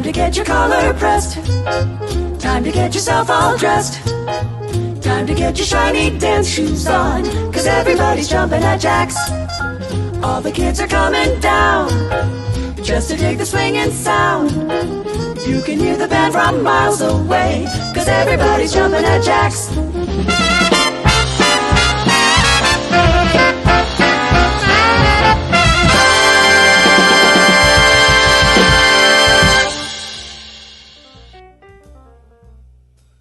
to get your collar pressed. Time to get yourself all dressed. Time to get your shiny dance shoes on, 'cause everybody's jumping at Jack's. All the kids are coming down just to dig the swinging sound. You can hear the band from miles away, 'cause everybody's jumping at Jack's.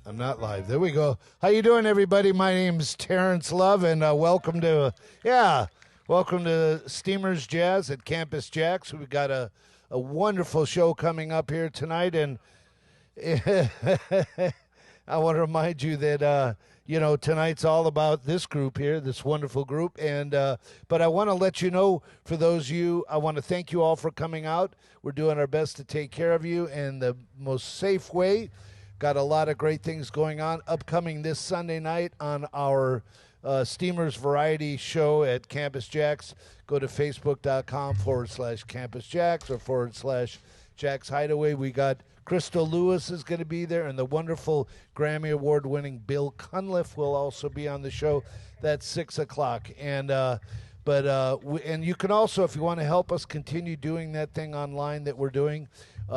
I'm not live. There we go. How you doing, everybody? My name's Terence Love, and welcome to Steamers Jazz at Campus JAX. We've got a wonderful show coming up here tonight, and I want to remind you that tonight's all about this group here, this wonderful group, and but I want to let you know, for those of you, I want to thank you all for coming out. We're doing our best to take care of you in the most safe way. Got a lot of great things going on. Upcoming this Sunday night on our Steamers Variety Show at Campus JAX. Go to facebook.com/Campus JAX or /JAX Hideaway. We got Crystal Lewis is going to be there, and the wonderful Grammy Award winning Bill Cunliffe will also be on the show. That's 6 o'clock. And and you can also, if you want to help us continue doing that thing online that we're doing,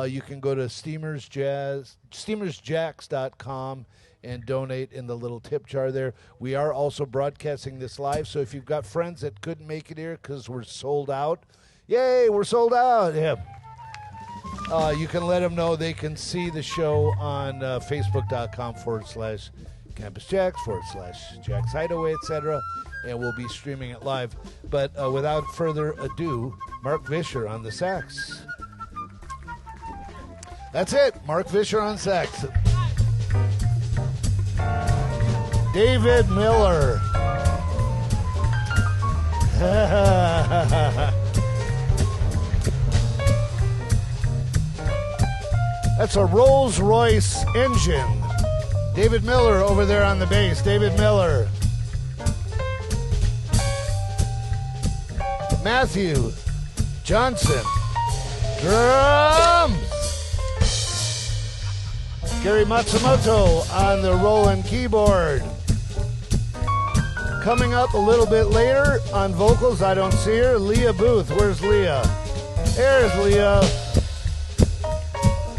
you can go to steamersjax.com and donate in the little tip jar there. We are also broadcasting this live, so if you've got friends that couldn't make it here because we're sold out, yay, we're sold out. Yeah. You can let them know they can see the show on facebook.com/Campus JAX /JAX Hideaway, etc. And we'll be streaming it live. But without further ado, Mark Visher on the sax. That's it. Mark Visher on sax. David Miller. That's a Rolls-Royce engine. David Miller over there on the bass. David Miller. Matthew Johnson. Drums. Gary Matsumoto on the Roland keyboard. Coming up a little bit later on vocals, I don't see her, Lia Booth. Where's Lia? There's Lia.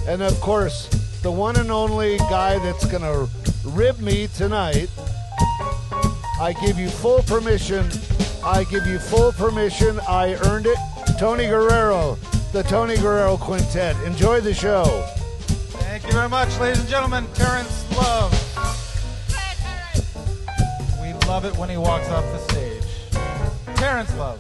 And of course, the one and only guy that's going to rib me tonight. I give you full permission. I earned it. Tony Guerrero, the Tony Guerrero Quintet. Enjoy the show. Thank you very much, ladies and gentlemen. Terence Love. We love it when he walks off the stage. Terence Love.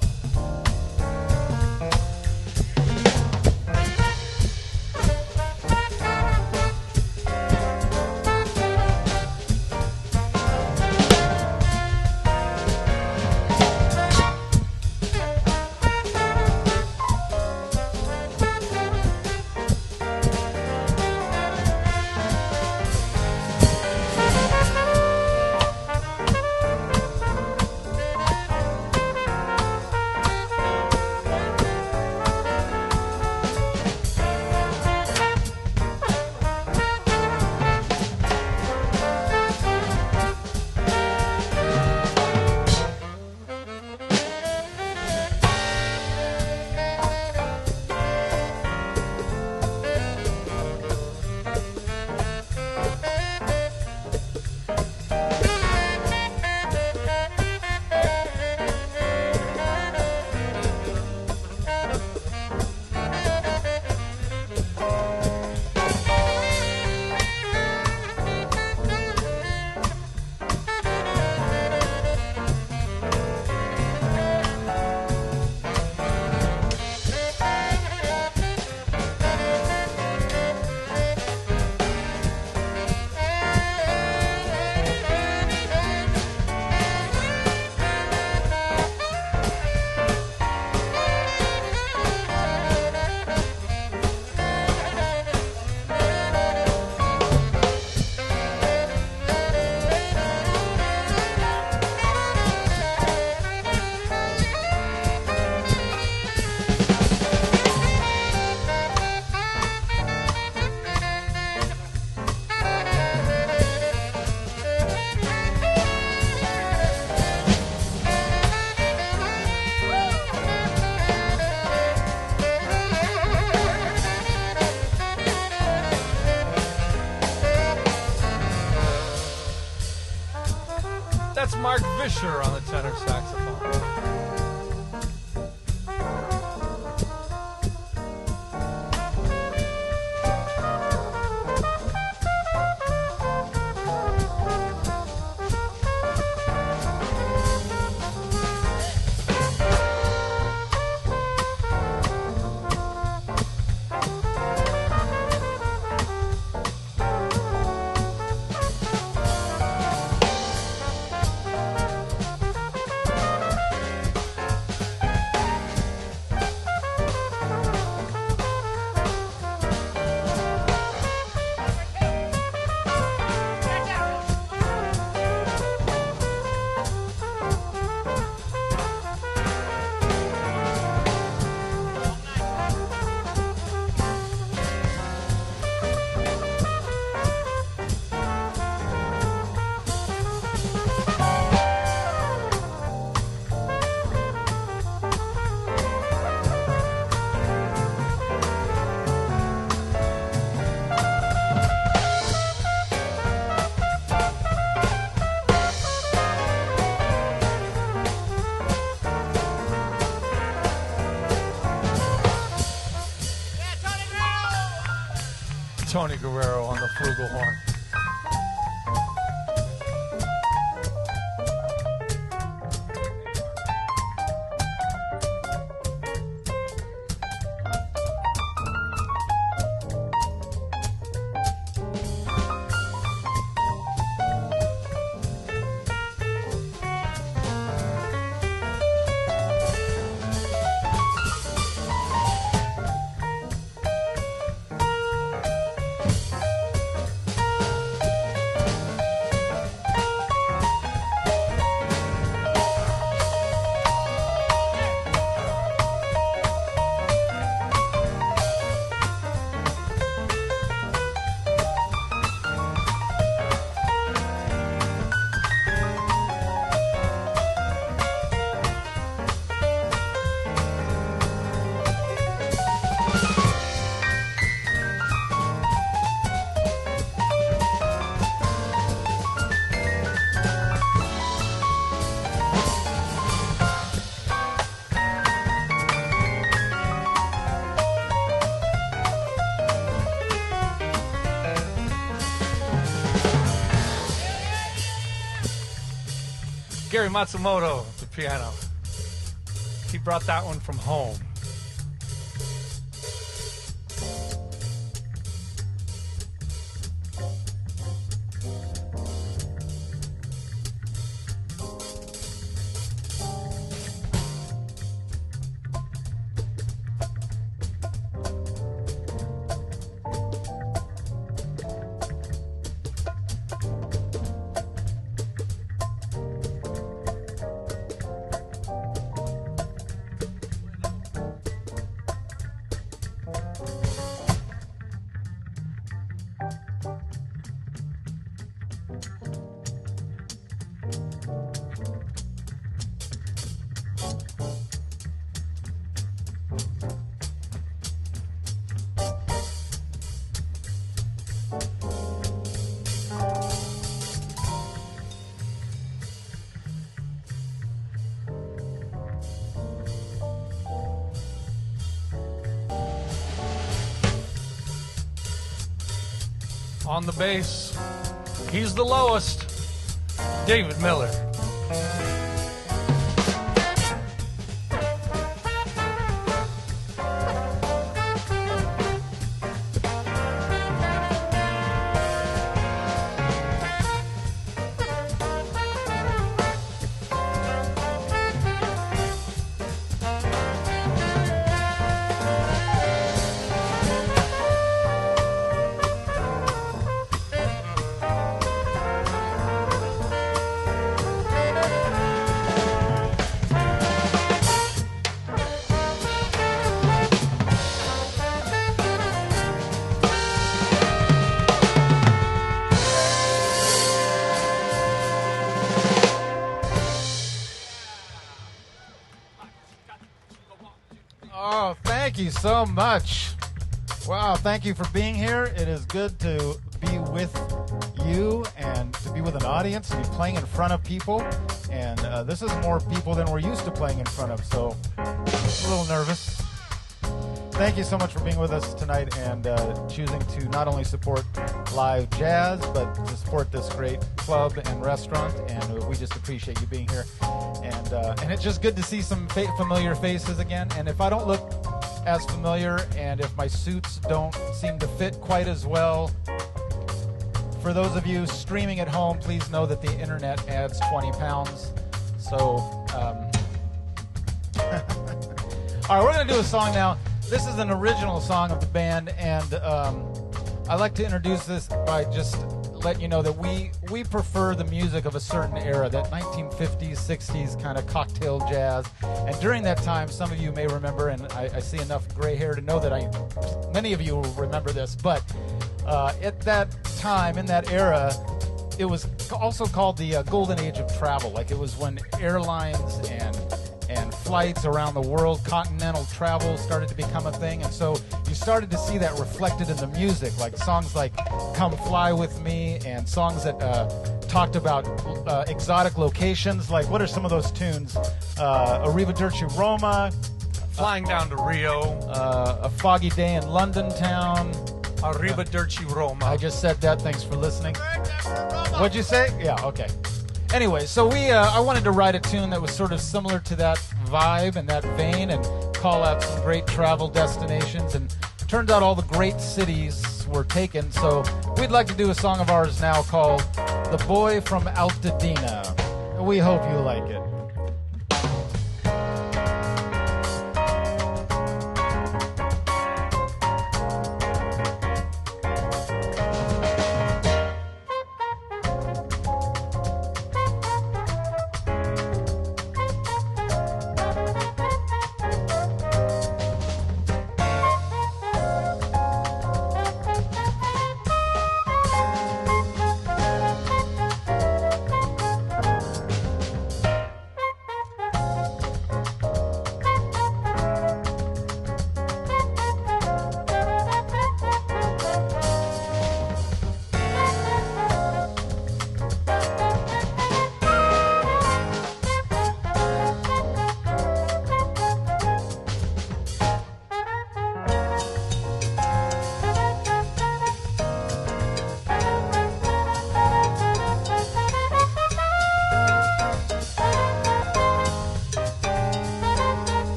Visher on the tenor saxophone. Tony Guerrero on the flugelhorn. Gary Matsumoto, the piano. He brought that one from home. On the bass, he's the lowest, David Miller. Oh, thank you so much. Wow, thank you for being here. It is good to be with you and to be with an audience, to be playing in front of people. And this is more people than we're used to playing in front of, so a little nervous. Thank you so much for being with us tonight and choosing to not only support live jazz, but to support this great club and restaurant. And we just appreciate you being here. And it's just good to see some familiar faces again. And if I don't look as familiar and if my suits don't seem to fit quite as well, for those of you streaming at home, please know that the internet adds 20 pounds. So, all right, we're going to do a song now. This is an original song of the band, and I like to introduce this by just letting you know that we prefer the music of a certain era, that 1950s, 60s kind of cocktail jazz. And during that time, some of you may remember, and I see enough gray hair to know that many of you will remember this, but at that time, in that era, it was also called the golden age of travel. Like, it was when airlines and flights around the world, continental travel started to become a thing. And so you started to see that reflected in the music, like songs like Come Fly With Me and songs that talked about exotic locations. Like, what are some of those tunes? Arrivederci Roma, Flying Down to Rio, A Foggy Day in London Town. Arrivederci Roma. I just said that. Thanks for listening. What'd you say? Yeah, okay. Anyway, so I wanted to write a tune that was sort of similar to that vibe and that vein and call out some great travel destinations. And turns out all the great cities were taken. So we'd like to do a song of ours now called The Boy from Altadena. We hope you like it.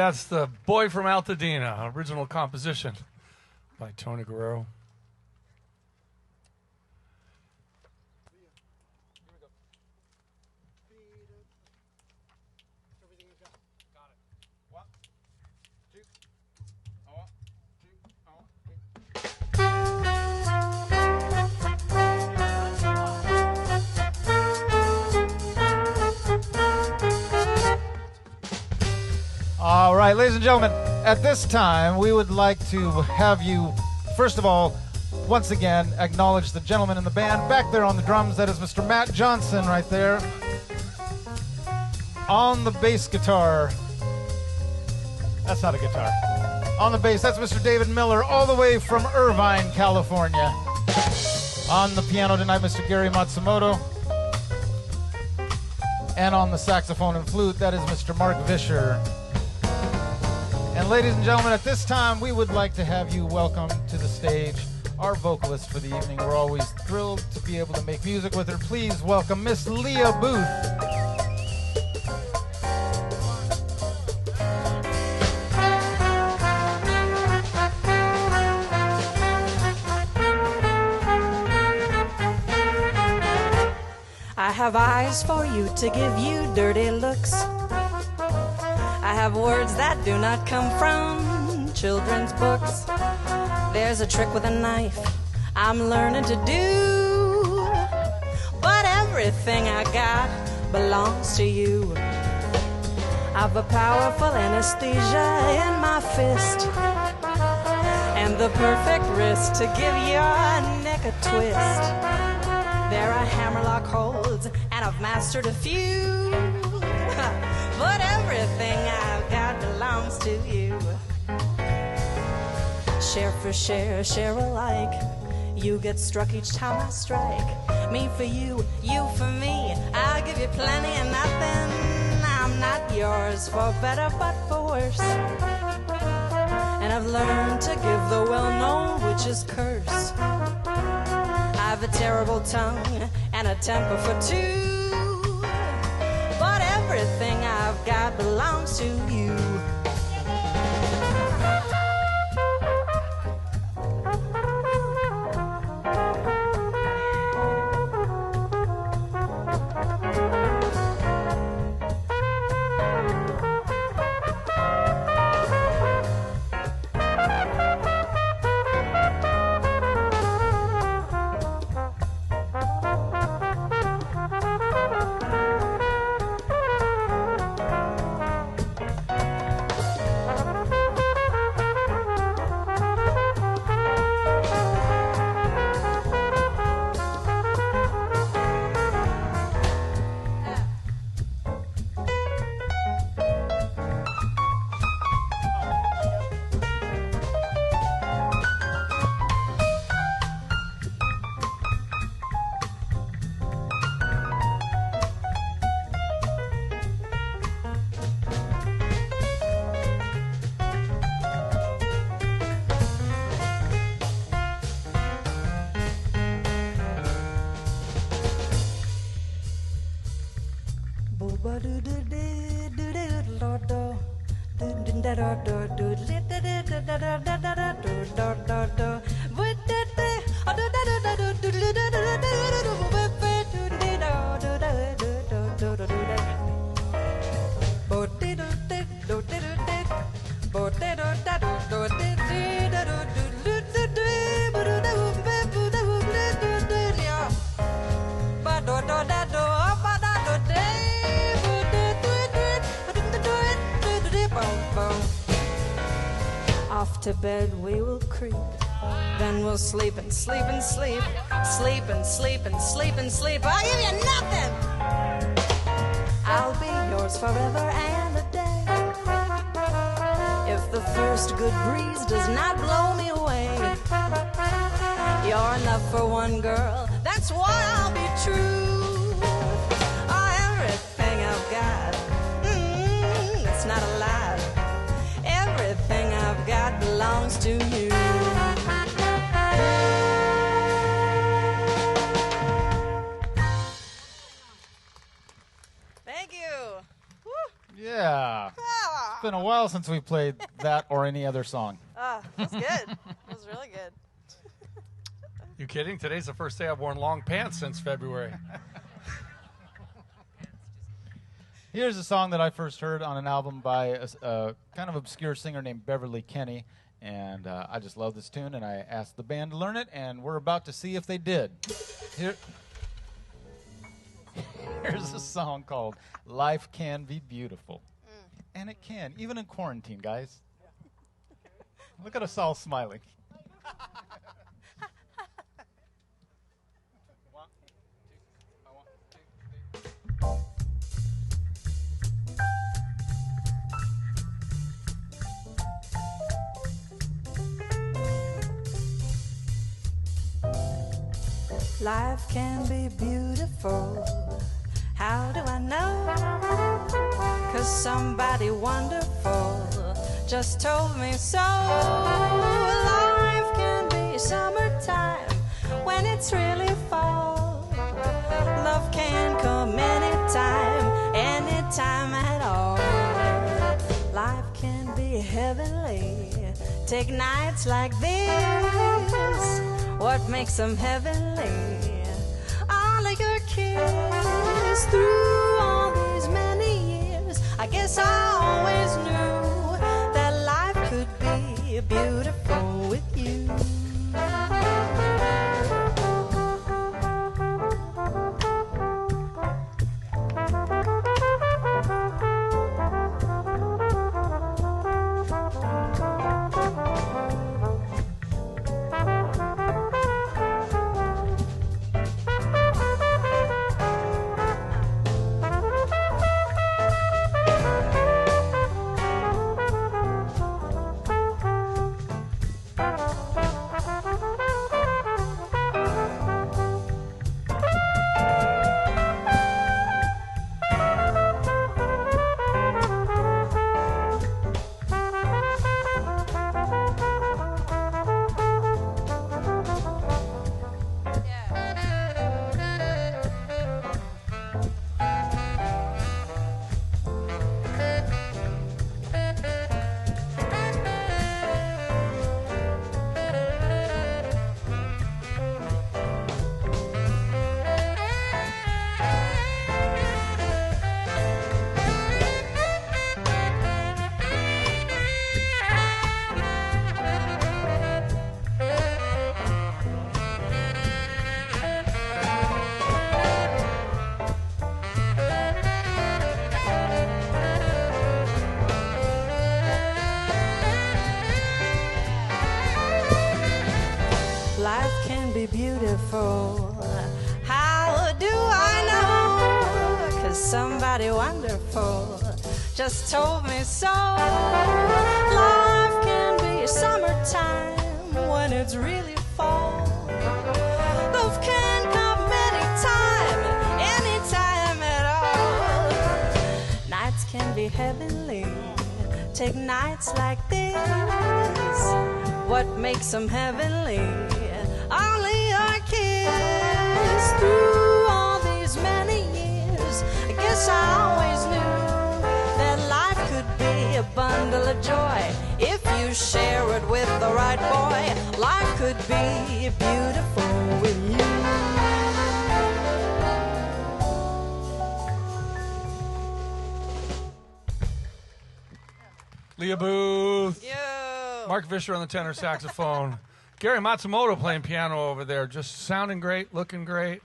that's the Boy from Altadena, original composition by Tony Guerrero. All right, ladies and gentlemen, at this time, we would like to have you, first of all, once again, acknowledge the gentleman in the band. Back there on the drums, that is Mr. Matt Johnson right there. On the bass guitar, that's not a guitar. On the bass, that's Mr. David Miller, all the way from Irvine, California. On the piano tonight, Mr. Gary Matsumoto. And on the saxophone and flute, that is Mr. Mark Visher. And ladies and gentlemen, at this time, we would like to have you welcome to the stage our vocalist for the evening. We're always thrilled to be able to make music with her. Please welcome Miss Lia Booth. I have eyes for you to give you dirty looks. I have words that do not come from children's books. There's a trick with a knife I'm learning to do, but everything I got belongs to you. I've a powerful anesthesia in my fist and the perfect wrist to give your neck a twist. There are hammerlock holds and I've mastered a few, but everything I've got belongs to you. Share for share, share alike. You get struck each time I strike. Me for you, you for me. I'll give you plenty and nothing. I'm not yours for better but for worse. And I've learned to give the well-known witch's curse. I've a terrible tongue and a temper for two, but everything I've got belongs to you. Off to bed we will creep, then we'll sleep and sleep and sleep, sleep and sleep and sleep and sleep. I'll give you nothing. I'll be yours forever and a day. If the first good breeze does not blow me away, you're enough for one girl, that's why I'll be true. Oh, everything I've got, that's not a lie. Everything I've got belongs to you. Thank you. Woo. Yeah. Ah. been a while since we played that or any other song. It was good. It was really good. You kidding? Today's the first day I've worn long pants since February. Here's a song that I first heard on an album by a kind of obscure singer named Beverly Kenny, and I just love this tune, and I asked the band to learn it, and we're about to see if they did. Here's a song called Life Can Be Beautiful. And it can, even in quarantine, guys. Look at us all smiling. Life can be beautiful. How do I know? 'Cause somebody wonderful just told me so. Life can be summertime when it's really fall. Love can come anytime at all. Life can be heavenly. Take nights like this. What makes them heavenly? All of your kiss through all these many years. I guess I always knew that life could be beautiful with you. Beautiful. How do I know? 'Cause somebody wonderful just told me so. Life can be summertime when it's really fall. Love can come anytime at all. Nights can be heavenly. Take nights like this. What makes them heavenly? Only our kiss through all these many years. I guess I always knew that life could be a bundle of joy if you share it with the right boy. Life could be beautiful with you. Lia Booth. Yo. Mark Visher on the tenor saxophone. Gary Matsumoto playing piano over there, just sounding great, looking great.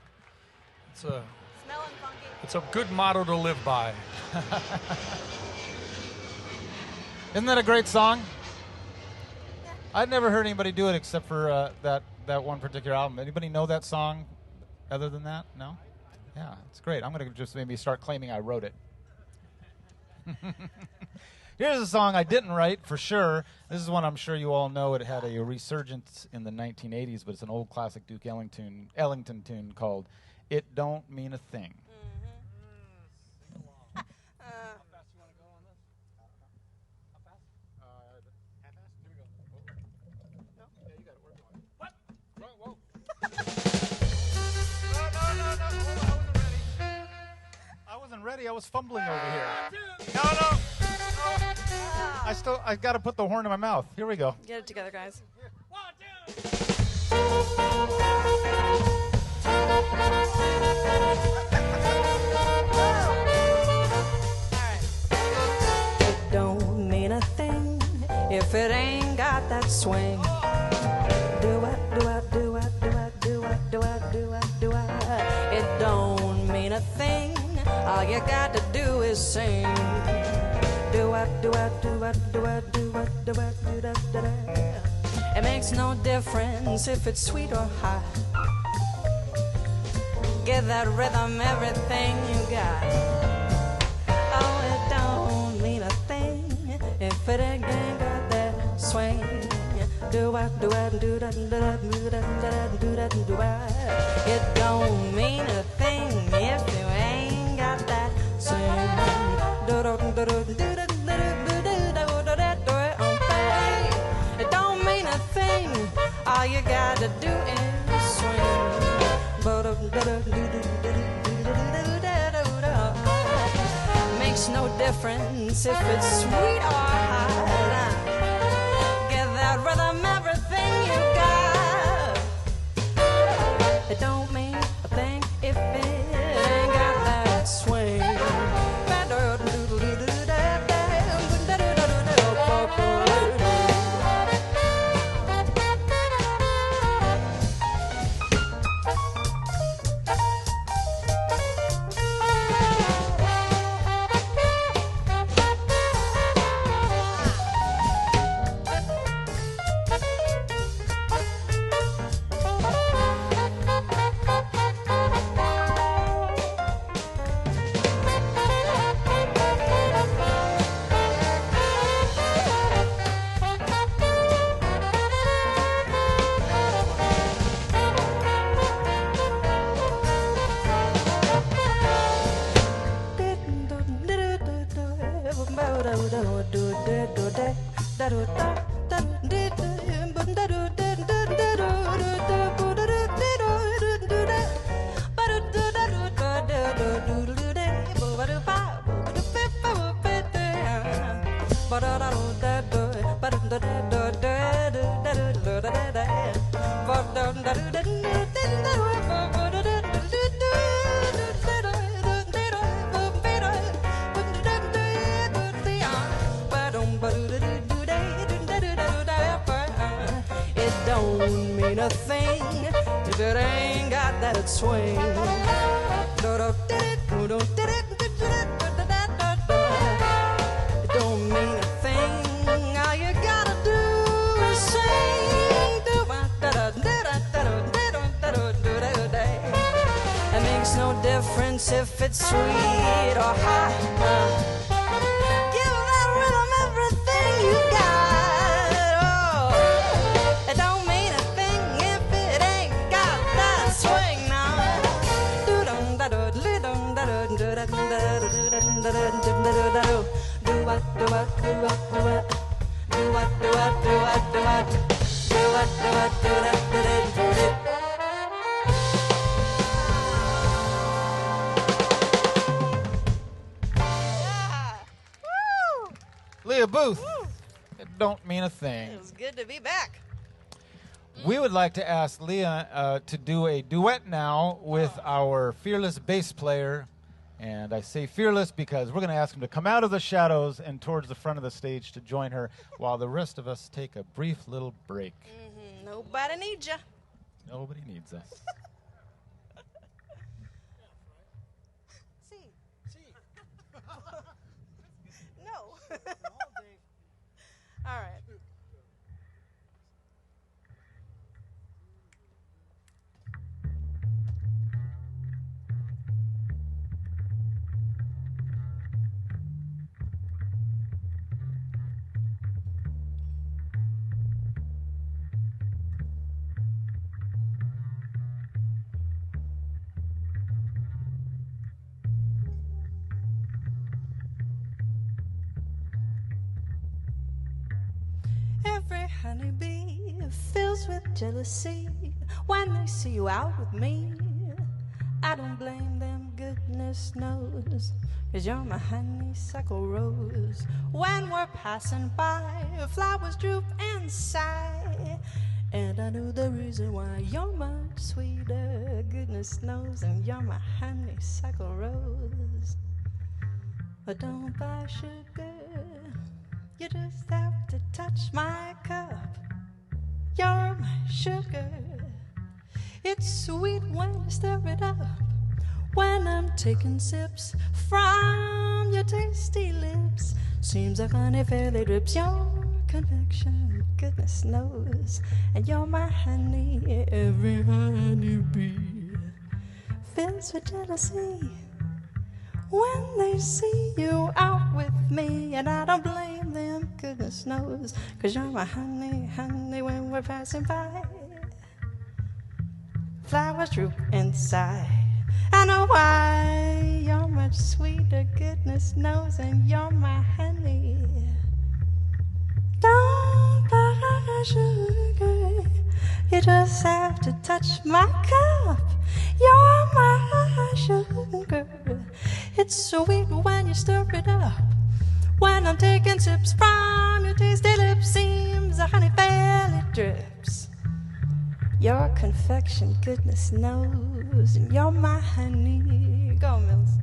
Smelling funky. It's a good motto to live by. Isn't that a great song? Yeah. I'd never heard anybody do it except for that one particular album. Anybody know that song other than that? No? Yeah, it's great. I'm going to just maybe start claiming I wrote it. Here's a song I didn't write for sure. This is one I'm sure you all know. It had a resurgence in the 1980s, but it's an old classic Duke Ellington tune called It Don't Mean a Thing. How fast you want to go on this? How fast? Half-fast? Here we go. No? Yeah, you got it. We're going. What? Whoa. No. Hold on, I wasn't ready. I wasn't ready. I was fumbling over here. No. I got to put the horn in my mouth. Here we go. Get it together, guys. It don't mean a thing if it ain't got that swing. Do I, do I, do I, do I, do I, do I, do I, do I. It don't mean a thing. All you got to do is sing. Do I, do I, do I, do I, do I, do I, do da, da, da. It makes no difference if it's sweet or hot. Give that rhythm everything you got. Oh, it don't mean a thing if it ain't got that swing. Do I, do I, do da, do da, do da, do da, do I. It don't mean a thing if you ain't got that swing. Do do do do do do do do do do do. It don't mean a thing. All you gotta do is swing. Makes no difference if it's sweet or hot. Give that rhythm everything you got. It don't mean a thing if it ain't got that swing. Swing. It don't mean a thing. All you gotta do is sing. It makes no difference if it's sweet or hot. Give that rhythm everything you got. Oh, it don't mean a thing if it ain't got that swing. Lia Booth. It don't mean a thing. It was good to be back. We would like to ask Lia to do a duet now with our fearless bass player. And I say fearless because we're going to ask him to come out of the shadows and towards the front of the stage to join her while the rest of us take a brief little break. Mm-hmm. Nobody needs you. Nobody needs us. See. No. All right. Every honeybee fills with jealousy when they see you out with me. I don't blame them, goodness knows, 'cause you're my honeysuckle rose. When we're passing by, flowers droop and sigh, and I know the reason why. You're much sweeter, goodness knows, and you're my honeysuckle rose. But don't buy sugar, you just have to touch my cup. You're my sugar, it's sweet when you stir it up. When I'm taking sips from your tasty lips, seems like honey fairly drips. Your confection, goodness knows, and you're my honey. Every honeybee fills with jealousy when they see you out with me, and I don't blame them, goodness knows, 'cause you're my honey, honey, when we're passing by. Flowers droop and sigh, I know why. You're much sweeter, goodness knows, and you're my honey. Don't buy sugar, you just have to touch my cup. You're my sugar, it's sweet when you stir it up. When I'm taking sips from your tasty lips, seems the honey fairly drips. Your confection, goodness knows, and you're my honey. Go, Mills.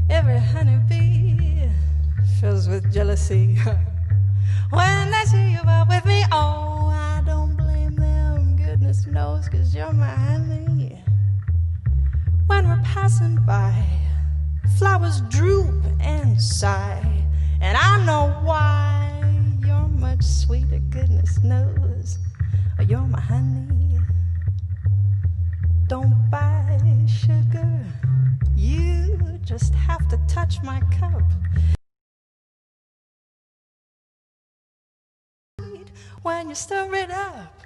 Every honeybee fills with jealousy when they see you out with me. Oh, I don't blame them, goodness knows, 'cause you're my honey. When we're passing by, flowers droop and sigh, and I know why. You're much sweeter, goodness knows, oh, you're my honey. Don't buy sugar, you just have to touch my cup. When you stir it up,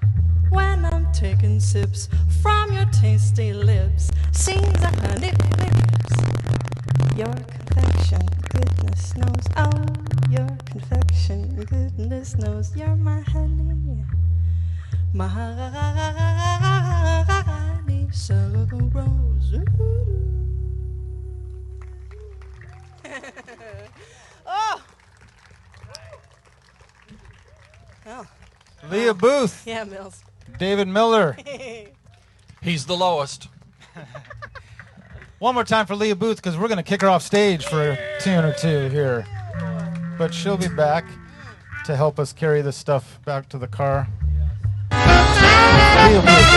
when I'm taking sips from your tasty lips, seems a honey lips. Your confection, goodness knows, oh, your confection, goodness knows, you're my honey. My honeysuckle rose. Oh! Oh. Lia Booth, Yeah, Mills. David Miller. He's the lowest. One more time for Lia Booth, because we're going to kick her off stage for a tune or two here. But she'll be back to help us carry this stuff back to the car. Lia Booth.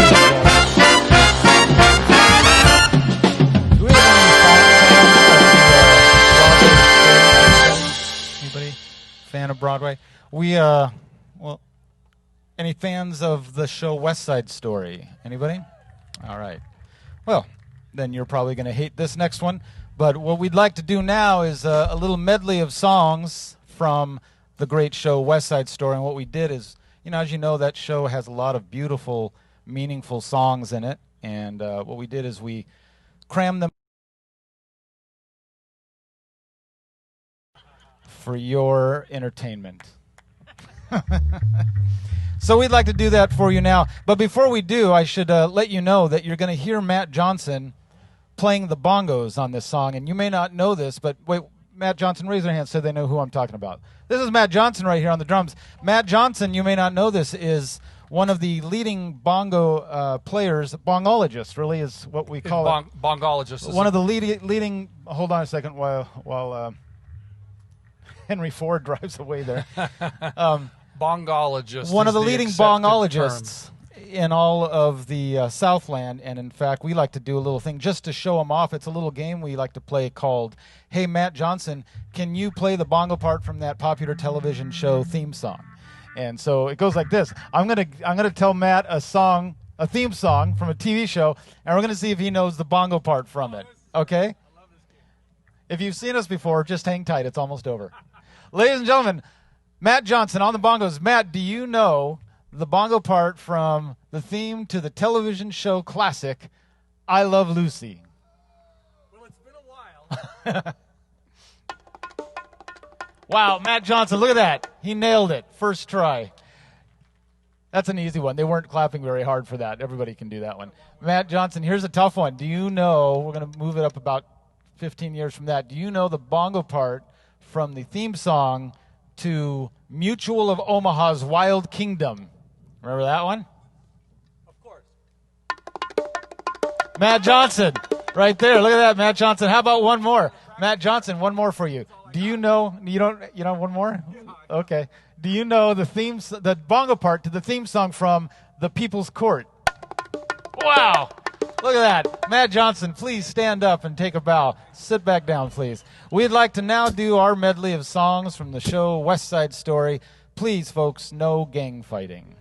Do we have any fans? Anybody? Fan of Broadway? Well, any fans of the show West Side Story? Anybody? All right. Well, then you're probably going to hate this next one. But what we'd like to do now is a little medley of songs from the great show West Side Story. And what we did is, as you know, that show has a lot of beautiful meaningful songs in it. And what we did is we crammed them for your entertainment. So we'd like to do that for you now. But before we do, I should let you know that you're going to hear Matt Johnson playing the bongos on this song. And you may not know this, but wait, Matt Johnson, raise their hands so they know who I'm talking about. This is Matt Johnson right here on the drums. Matt Johnson, you may not know this, is one of the leading bongo players. Bongologist really is what we call it. Bongologist. One of the leading, hold on a second while Henry Ford drives away there. Bongologist. One of the is leading accepted bongologists term. in all of the Southland, and in fact, we like to do a little thing just to show him off. It's a little game we like to play called, "Hey, Matt Johnson, can you play the bongo part from that popular television show theme song?" And so it goes like this. I'm gonna tell Matt a theme song from a TV show, and we're gonna see if he knows the bongo part from it. Okay? If you've seen us before, just hang tight. It's almost over. Ladies and gentlemen, Matt Johnson on the bongos. Matt, do you know the bongo part from the theme to the television show classic, I Love Lucy? Well, it's been a while. Wow, Matt Johnson, look at that. He nailed it. First try. That's an easy one. They weren't clapping very hard for that. Everybody can do that one. Matt Johnson, here's a tough one. Do you know, we're going to move it up about 15 years from that. Do you know the bongo part from the theme song to Mutual of Omaha's Wild Kingdom? Remember that one? Of course. Matt Johnson, right there. Look at that, Matt Johnson. How about one more? Matt Johnson, one more for you. Do you know, you know one more? Okay. Do you know the bongo part to the theme song from The People's Court? Wow. Look at that. Matt Johnson, please stand up and take a bow. Sit back down, please. We'd like to now do our medley of songs from the show West Side Story. Please, folks, no gang fighting.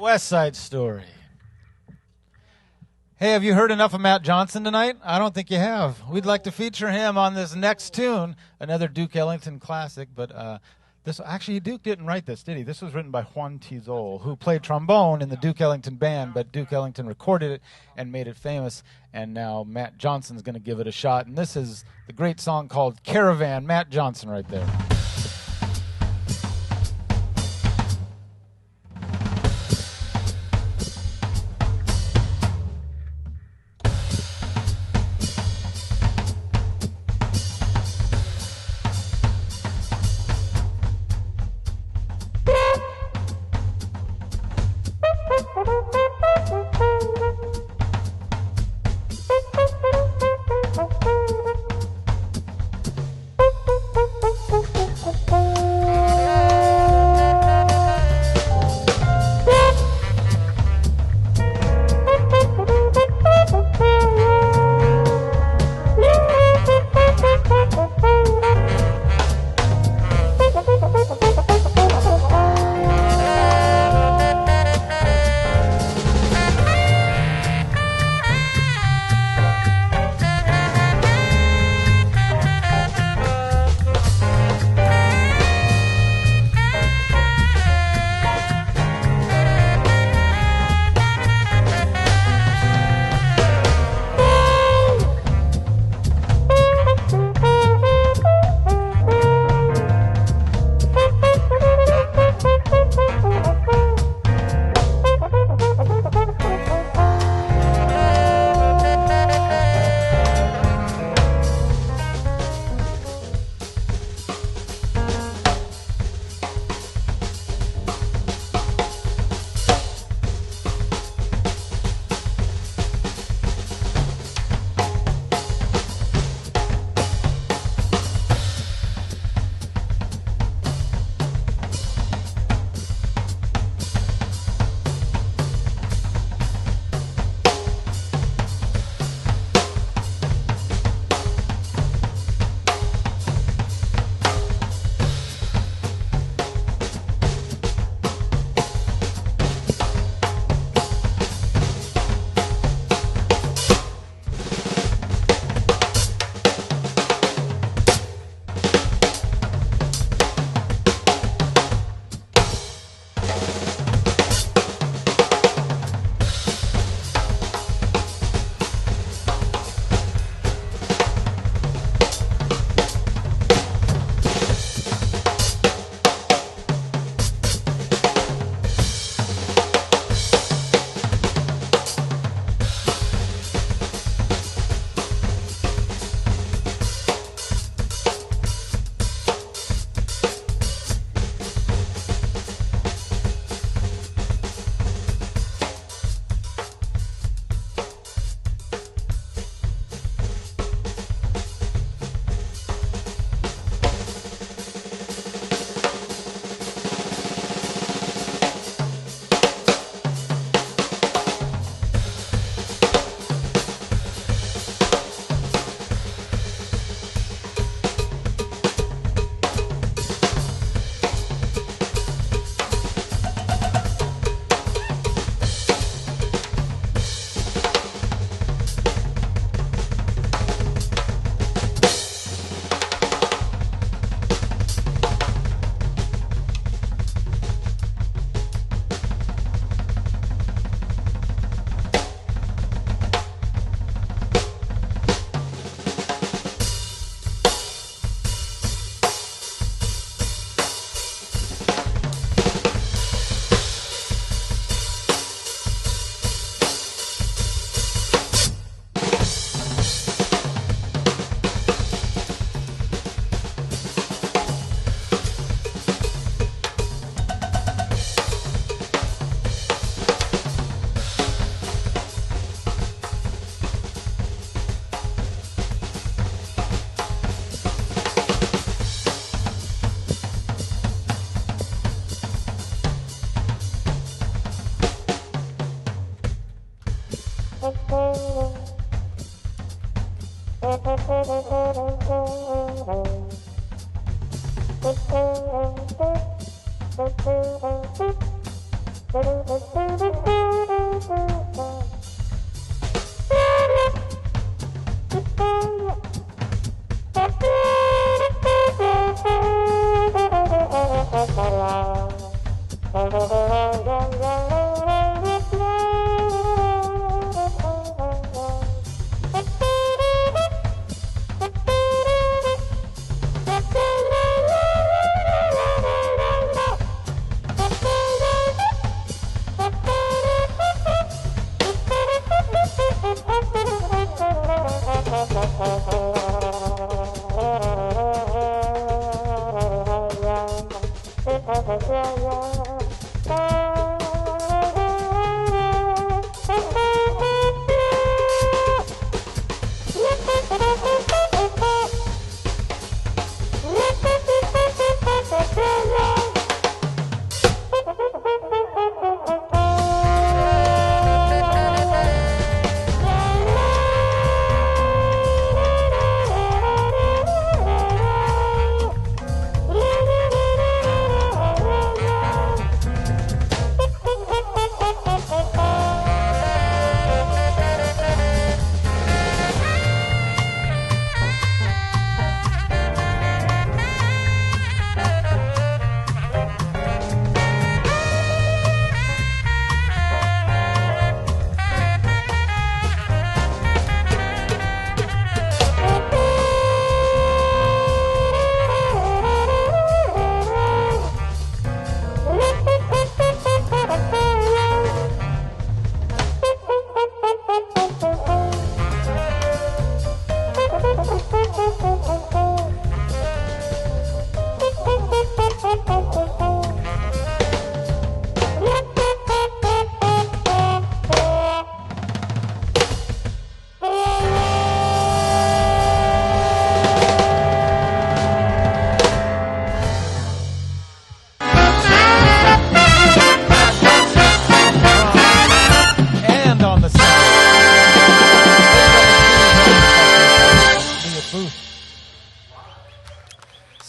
West Side Story. Hey, have you heard enough of Matt Johnson tonight? I don't think you have. We'd like to feature him on this next tune, another Duke Ellington classic, but this actually Duke didn't write this, did he? This was written by Juan Tizol, who played trombone in the Duke Ellington band, but Duke Ellington recorded it and made it famous, and now Matt Johnson's going to give it a shot, and this is the great song called Caravan. Matt Johnson right there.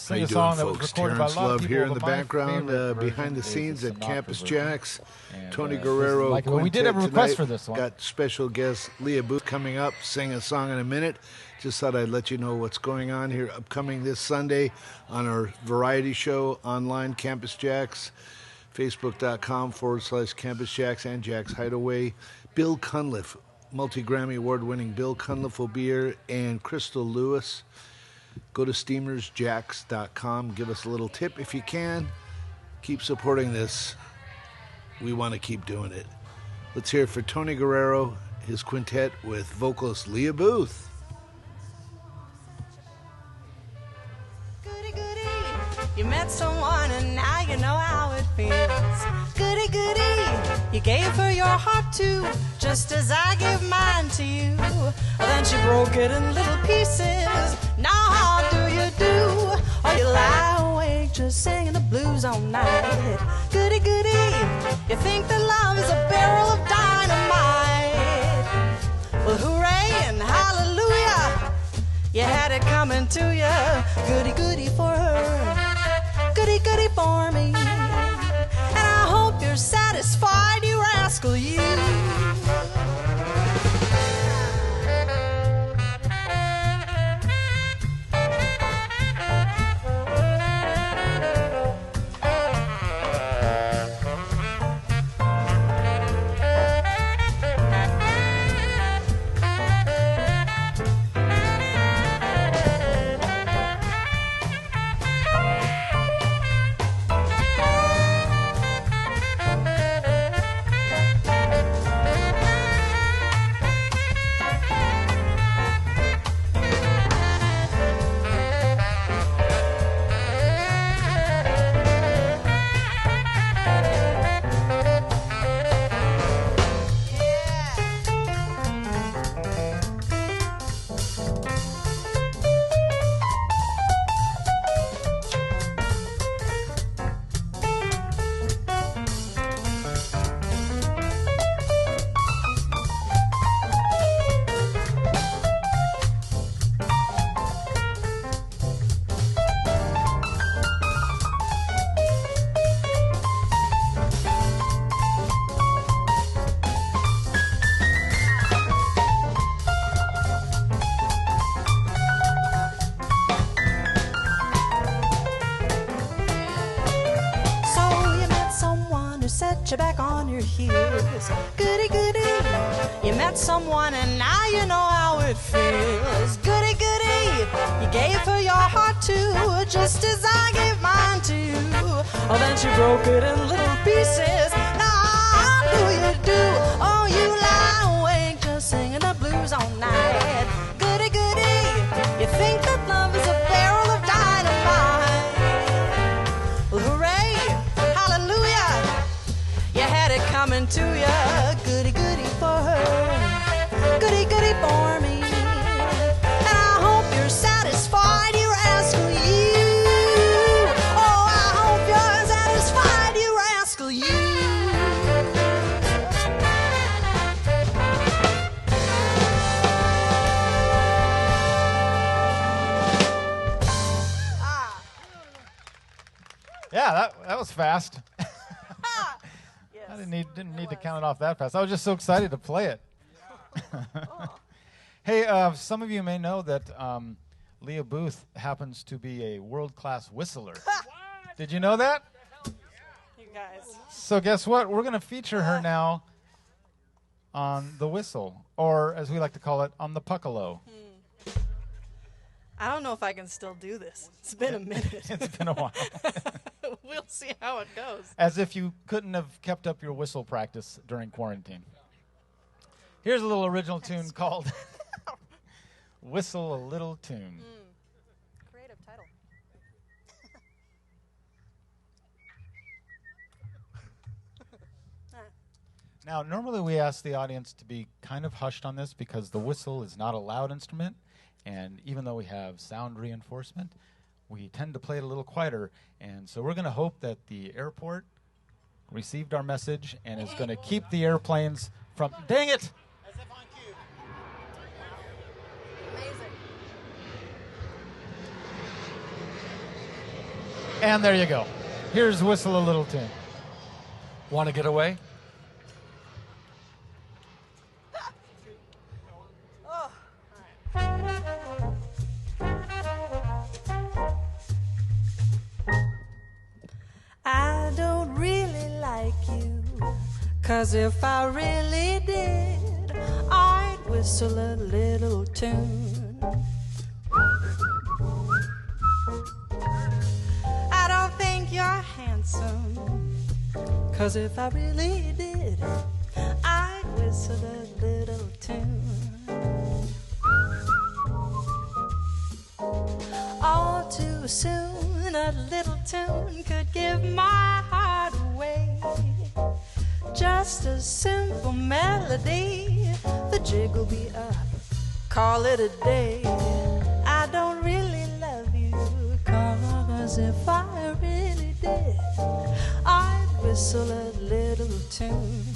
Sing a song that was recorded by a Terence lot of Love people, here in but the my background, favorite behind the version scenes is at the Campus Sinatra version. JAX. And, Tony this is Guerrero. like, we did have a Quintet request for tonight. this one. Got special guest Lia Booth coming up, sing a song in a minute. Just thought I'd let you know what's going on here upcoming this Sunday on our variety show online, Campus JAX, Facebook.com/Campus JAX and JAX Hideaway. Bill Cunliffe, multi-Grammy award-winning Bill Cunliffe will be here, and Crystal Lewis. Go to steamersjax.com. Give us a little tip if you can. Keep supporting this. We want to keep doing it. Let's hear it for Tony Guerrero, his quintet with vocalist Lia Booth. Goody, goody, you met someone and now you know how it feels. Goody, goody, you gave her your heart too, just as I give mine to you. Then she broke it in little pieces. Now how do you do? Or you lie awake just singing the blues all night. Goody, goody, you think that love is a barrel of dynamite. Well, hooray and hallelujah, you had it coming to you. Goody, goody for her, goody, goody for me. And I hope you're satisfied, you rascal, you. put you back on your heels. Goody, goody, you met someone and now you know how it feels. Goody, goody, you gave her your heart too, just as I gave mine to you. Oh, then she broke it in little pieces. Now how do you do? Oh, you lie awake just singing the blues all night. Goody, goody, you think that love is a barrel of dynamite. Well, hooray, hallelujah, you had it coming to you. Goody, goody for her, goody, goody for me. And I hope you're satisfied, you rascal, you. Oh, I hope you're satisfied, you rascal, you. Yeah, that was fast. Yes, I didn't need to count it off that fast. I was just so excited to play it. Hey, some of you may know that Lia Booth happens to be a world-class whistler. Did you know that? You guys. So guess what? We're going to feature her now on the whistle, or as we like to call it, on the puckalo. I don't know if I can still do this. It's been a minute. It's been a while. We'll see how it goes. As if you couldn't have kept up your whistle practice during quarantine. Here's a little original tune called Whistle a Little Tune. Creative title. Now, normally we ask the audience to be kind of hushed on this because the whistle is not a loud instrument, and even though we have sound reinforcement, we tend to play it a little quieter. And so we're going to hope that the airport received our message and is going to keep the airplanes from... Dang it! As if on cue. Amazing. And there you go. Here's Whistle a Little Tune. Want to get away? I don't really like you, 'cause if I really did, I'd whistle a little tune. I don't think you're handsome, 'cause if I really did, I'd whistle a little tune. All too soon, a little tune could give my heart away. Just a simple melody, the jig will be up, call it a day. I don't really love you, 'cause if I really did, I'd whistle a little tune.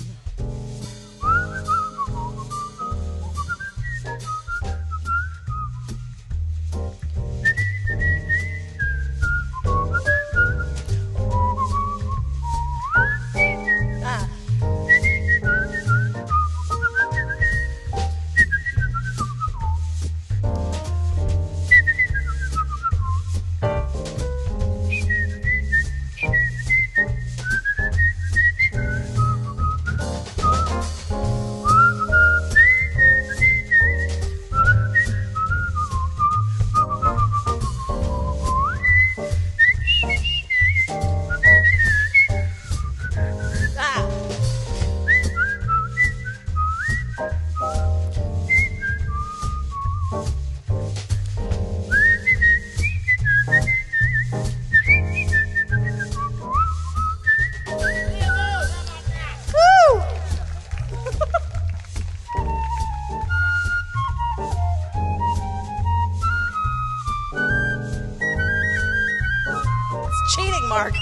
Mark.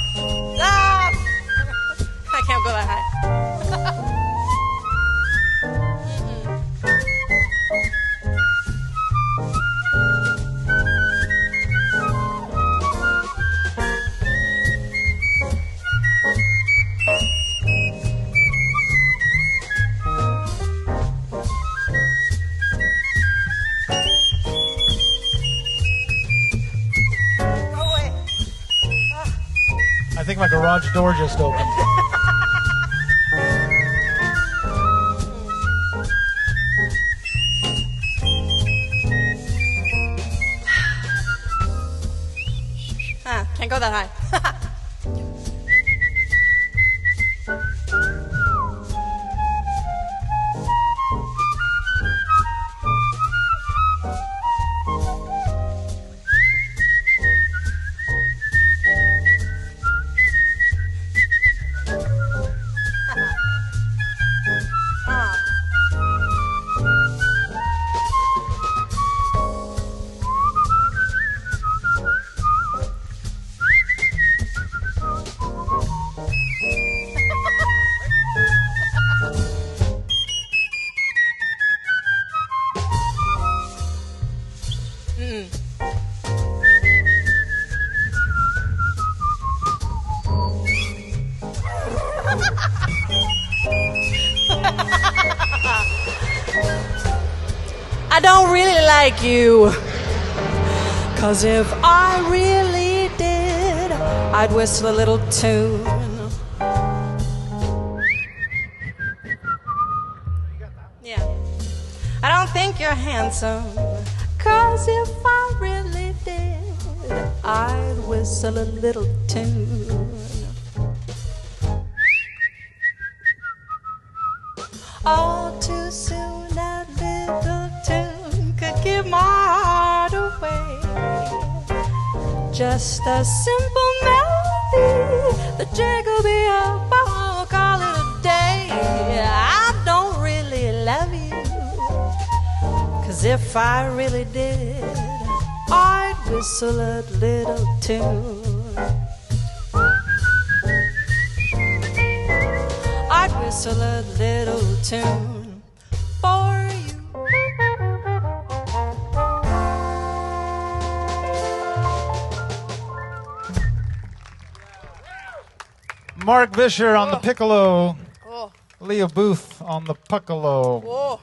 Ah! I can't go that high. I think my garage door just opened. Can't go that high. I don't really like you, 'cause if I really did, I'd whistle a little tune. Yeah. I don't think you're handsome, 'cause if I really did, I'd whistle a little tune. All too soon that little tune could give my heart away. Just a simple melody, the jig will be up, I'll call it a day. I don't really love you, 'cause if I really did, I'd whistle a little tune. I'd whistle a little tune for you. Mark Visher on the piccolo. Oh, Lia Booth on the piccolo. whoa.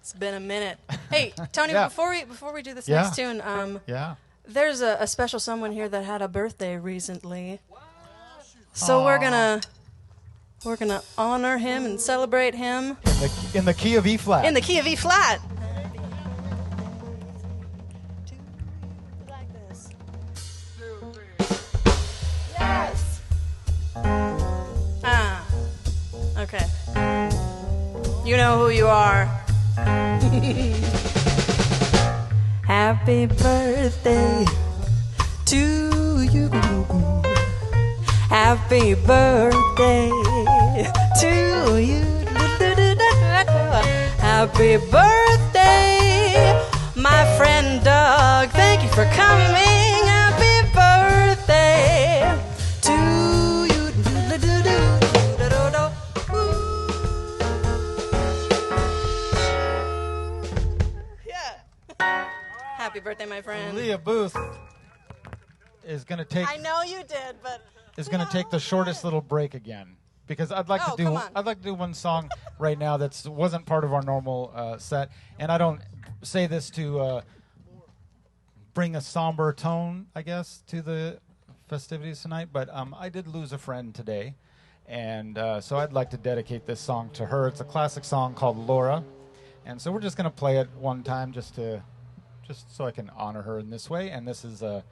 It's been a minute. Hey, Tony, Yeah. before we do this Yeah. next tune, Yeah. there's a special someone here that had a birthday recently. So we're gonna honor him and celebrate him In the key of E flat. in the key of E flat. Like this. Yes. Okay. You know who you are. Happy birthday to you. Happy birthday to you. Happy birthday, my friend Doug. Thank you for coming. Happy birthday to you. Yeah. Happy birthday, my friend. Lia Booth is going to take I know you did, but is going to take the shortest little break again, because I'd like Oh, to do come on. I'd like to do one song right now that wasn't part of our normal set, and I don't say this to bring a somber tone, I guess, to the festivities tonight, but I did lose a friend today, and so I'd like to dedicate this song to her. It's a classic song called Laura, and so we're just going to play it one time just so I can honor her in this way, and this is a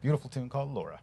beautiful tune called Laura.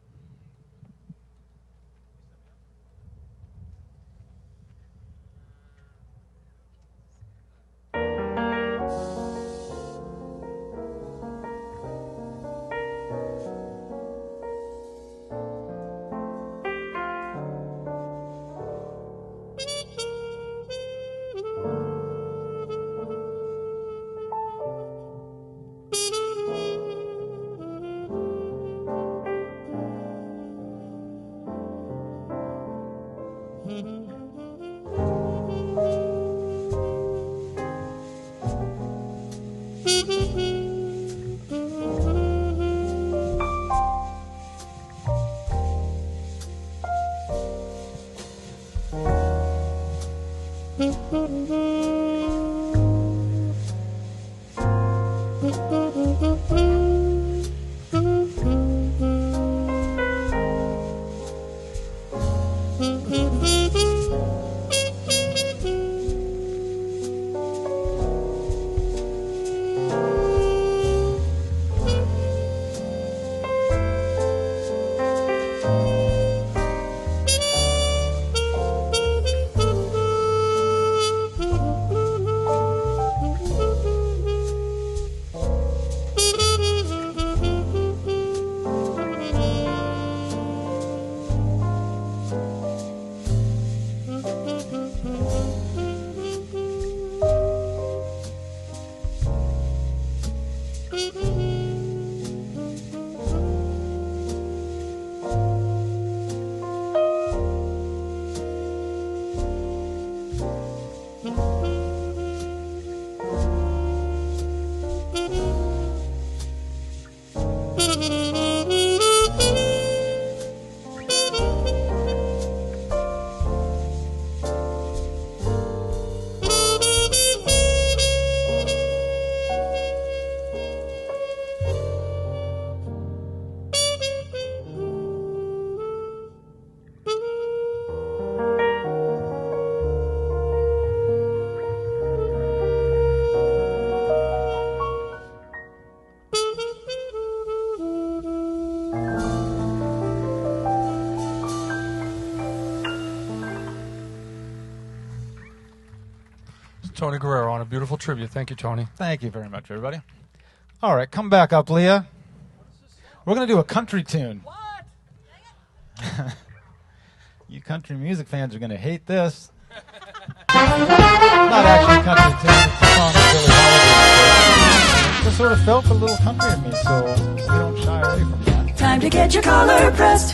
Tony Guerrero on a beautiful tribute. Thank you, Tony. Thank you very much, everybody. All right, come back up, Leah. We're going to do a country tune. What? You country music fans are going to hate this. Not actually a country tune. It's a song of Billie Holiday. It just sort of felt a little country in me, so we don't shy away from that. Time to get your collar pressed.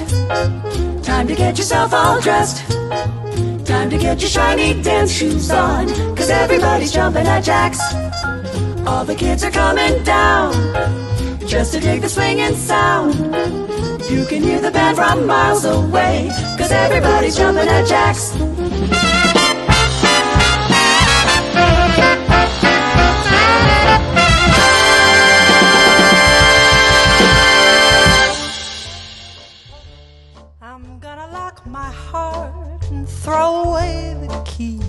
Time to get yourself all dressed. Time to get your shiny dance shoes on. 'Cause everybody's jumping at Jack's. All the kids are coming down just to dig the swinging sound. You can hear the band from miles away. 'Cause everybody's jumping at Jack's. I'm gonna lock my heart and throw away the key.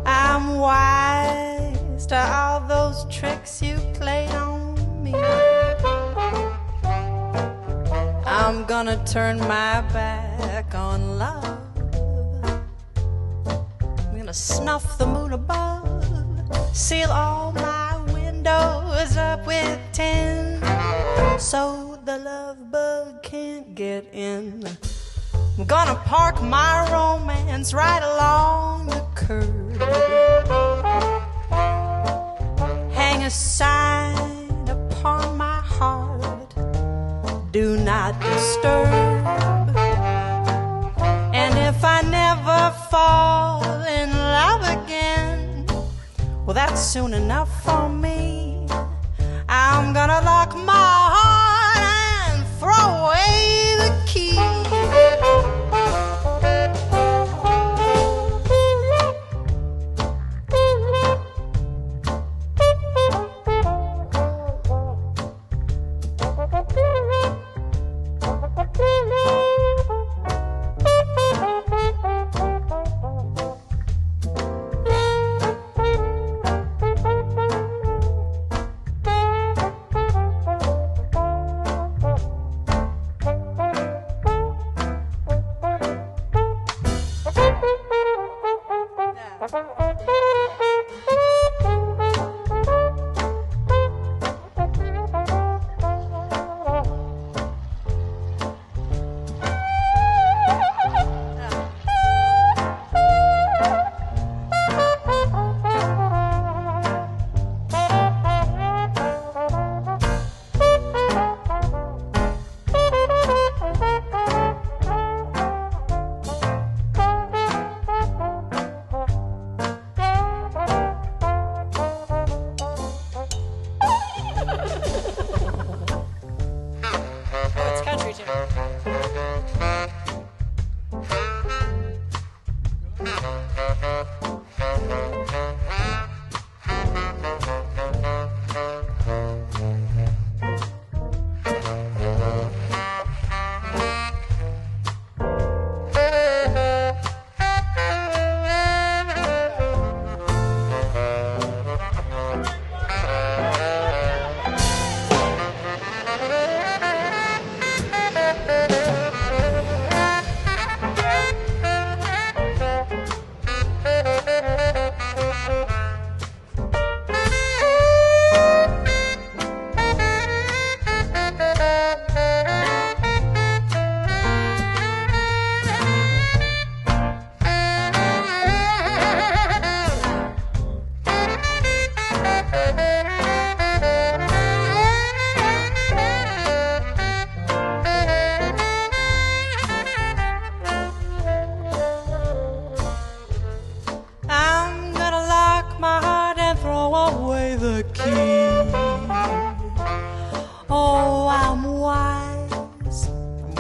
I'm wise to all those tricks you played on me. I'm gonna turn my back on love. I'm gonna snuff the moon above, seal all my windows up with tin, so the love bug can't get in. I'm gonna park my romance right along the curb. Hang a sign upon my heart, do not disturb. And if I never fall in love again, well, that's soon enough for me. I'm gonna lock my heart and throw away the key.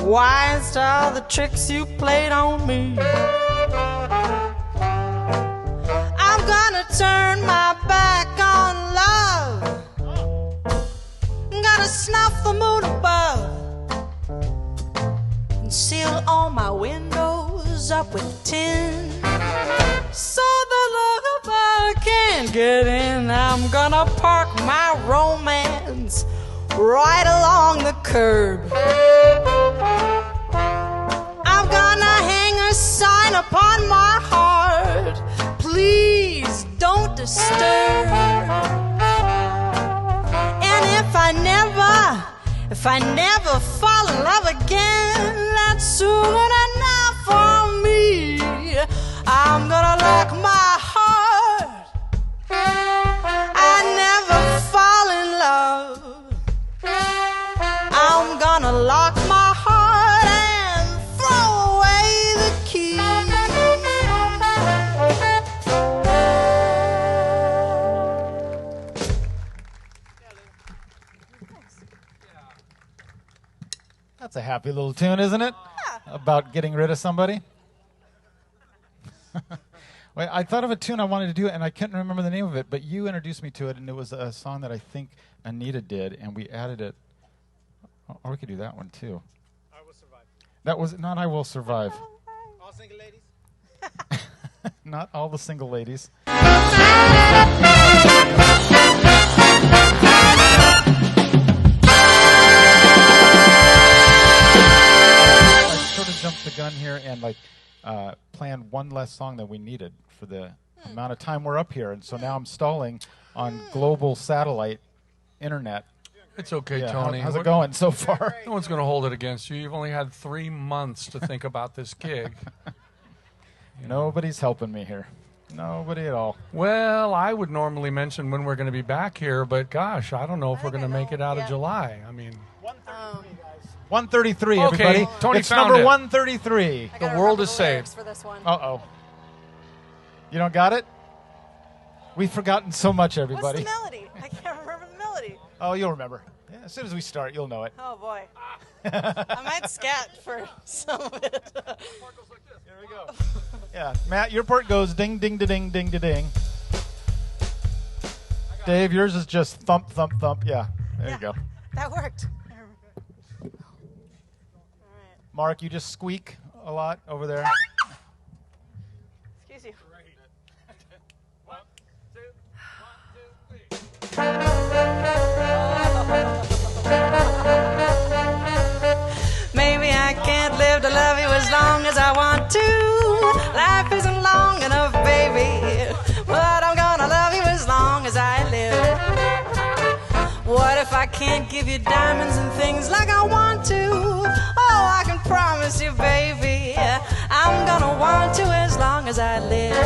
Wise to all the tricks you played on me. I'm gonna turn my back on love. I'm gonna snuff the moon above and seal all my windows up with tin, so the lover can't get in. I'm gonna park my romance right along the curb. I'm gonna hang a sign upon my heart, please don't disturb. And if I never fall in love again, that's soon enough for me. I'm gonna lock my heart. I never fall in love. I'm gonna lock my heart and throw away the key. That's a happy little tune, isn't it? Yeah. About getting rid of somebody. Wait, I thought of a tune I wanted to do, and I couldn't remember the name of it, but you introduced me to it, and it was a song that I think Anita did, and we added it. Or we could do that one, too. I Will Survive. That was not I Will Survive. All single ladies? Not all the single ladies. I sort of jumped the gun here and planned one less song than we needed for the amount of time we're up here, and so now I'm stalling on global satellite internet. It's okay, Yeah, Tony. how's it going so far? No one's going to hold it against you. You've only had 3 months to think about this gig. Nobody's helping me here. Nobody at all. Well, I would normally mention when we're going to be back here, but gosh, I don't know if we're going to make it out of July. I mean, 133, Okay, everybody. Tony it's found number it. 133. the world is saved. For this one. Uh-oh. You don't got it? We've forgotten so much, What's everybody. the melody? I can't remember the melody. Oh, you'll remember. Yeah, as soon as we start, you'll know it. Oh boy. I might scat for some of it. Here we go. Yeah, Matt, your part goes ding, ding, da, ding, ding, da, ding. Dave, yours is just thump, thump, thump. Yeah, there you go. That worked. Mark, you just squeak a lot over there. Excuse you. Maybe I can't live to love you as long as I want to. Life isn't long enough, baby, but I'm gonna love you as long as I live. What if I can't give you diamonds and things like I want to? Oh, I can promise you, baby, I'm gonna want to as long as I live.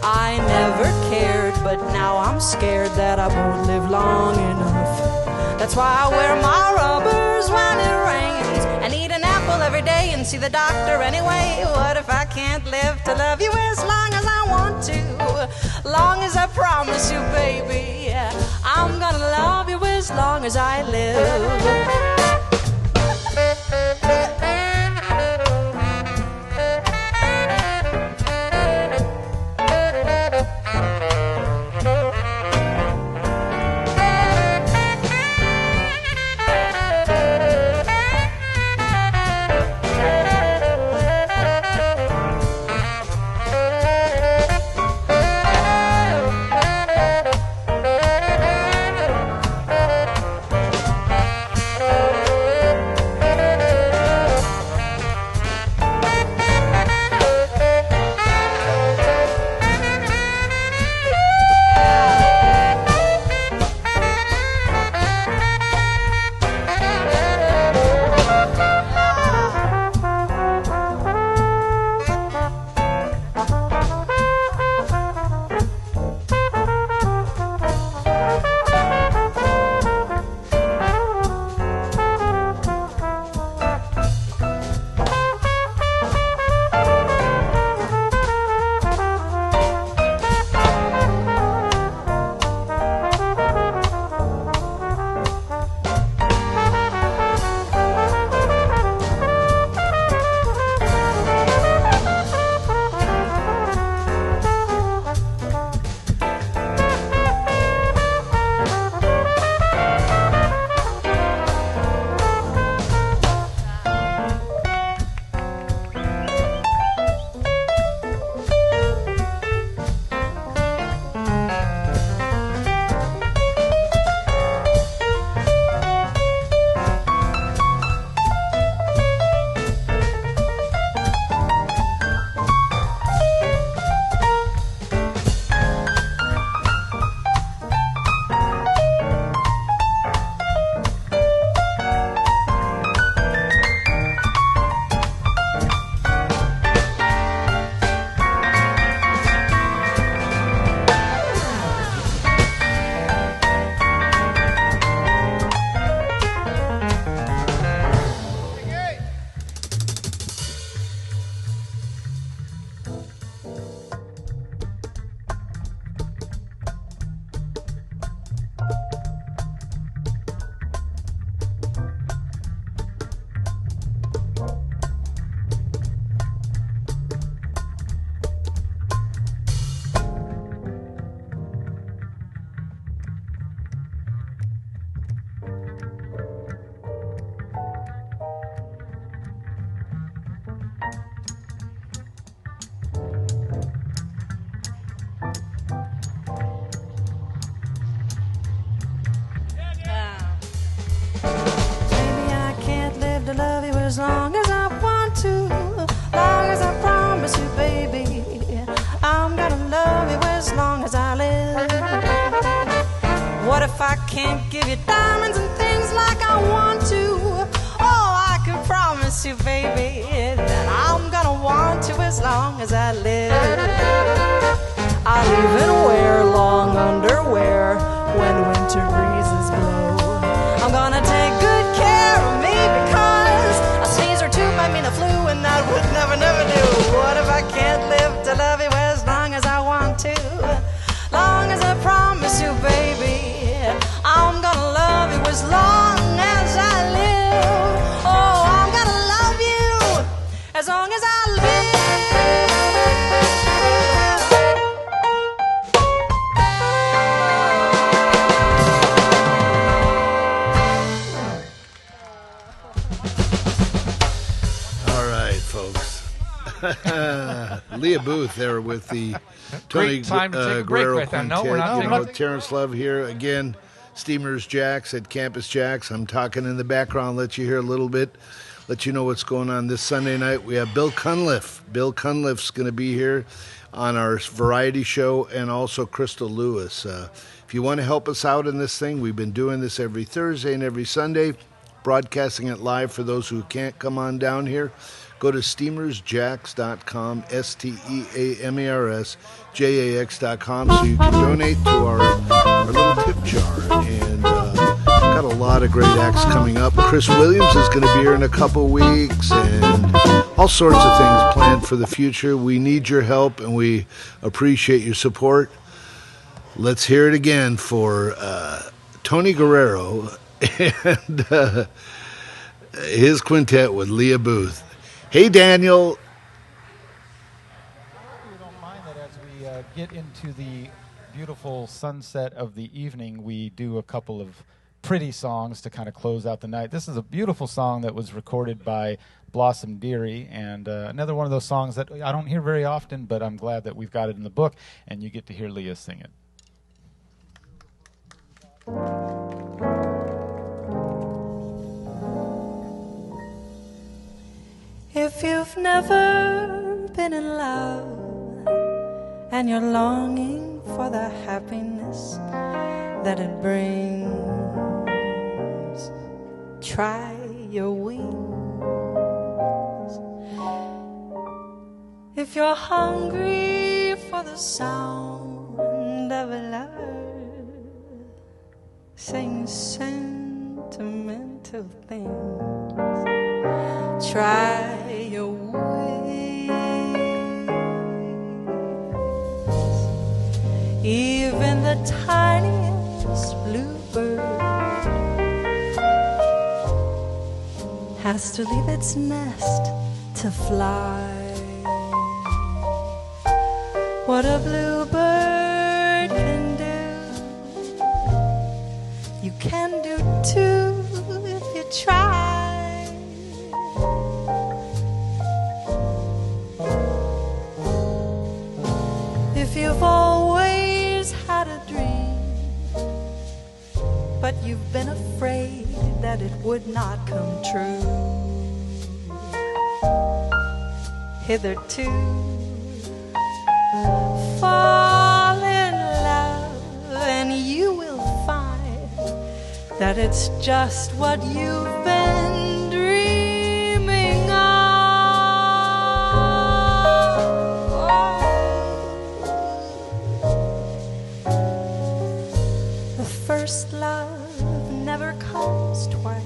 I never cared, but now I'm scared that I won't live long enough. That's why I wear my rubbers when it rains and eat an apple every day and see the doctor anyway. What if I can't live to love you as long as I want to? Long as I promise you, baby, I'm gonna love you as long as I live. as long as I want to. Long as I promise you, baby, I'm gonna love you as long as I live. What if I can't give you diamonds and things like I want to? Oh, I can promise you, baby, that I'm gonna want you as long as I live. I'll even wear long underwear when winter breezes blow. I'm gonna take good care of me because a sneeze or two might mean a flu, and that would never, never do. What if I can't live to love you as long as I want to? Long as I promise you, baby, I'm gonna love you as long as I live. Oh, I'm gonna love you as long as I live. All right, folks. Lia Booth there with the Tony Great time to take a break Guerrero right there. No, we're Quintet. not You taking know, Terence Love here again. Steamers JAX at Campus JAX. I'm talking in the background, let you hear a little bit, let you know what's going on this Sunday night. We have Bill Cunliffe. Bill Cunliffe's going to be here on our variety show, and also Crystal Lewis. If you want to help us out in this thing, we've been doing this every Thursday and every Sunday, broadcasting it live for those who can't come on down here. Go to steamersjax.com, STEAMERSJAX.com, so you can donate to our little tip jar. And got a lot of great acts coming up. Chris Williams is going to be here in a couple weeks, and all sorts of things planned for the future. We need your help, and we appreciate your support. Let's hear it again for Tony Guerrero and his quintet with Lia Booth. Hey, Daniel. I hope you don't mind that as we get into the beautiful sunset of the evening, we do a couple of pretty songs to kind of close out the night. This is a beautiful song that was recorded by Blossom Dearie, and another one of those songs that I don't hear very often, but I'm glad that we've got it in the book, and you get to hear Lia sing it. If you've never been in love and you're longing for the happiness that it brings, try your wings. If you're hungry for the sound of a lover saying sentimental things, try your wings. Even the tiniest bluebird has to leave its nest to fly. What a bluebird can do, you can do too if you try. If you've always had a dream, but you've been afraid that it would not come true, hitherto, fall in love and you will find that it's just what you've been dreaming of. The first love never comes twice.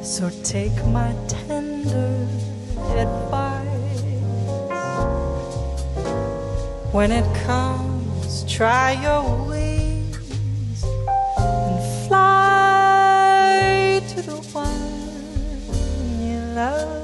So take my tender advice. When it comes, try your wings and fly to the one you love.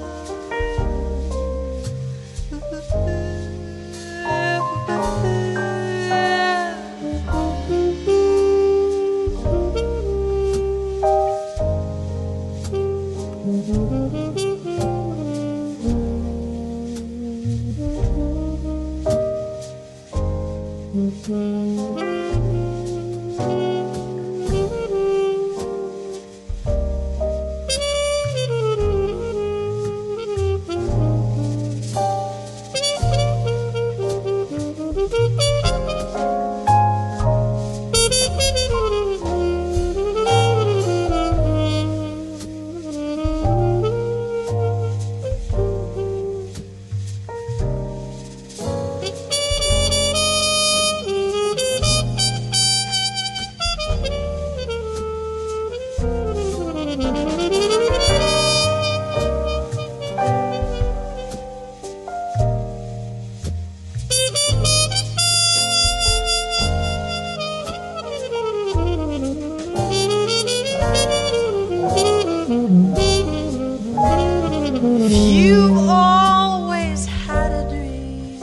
If you've always had a dream,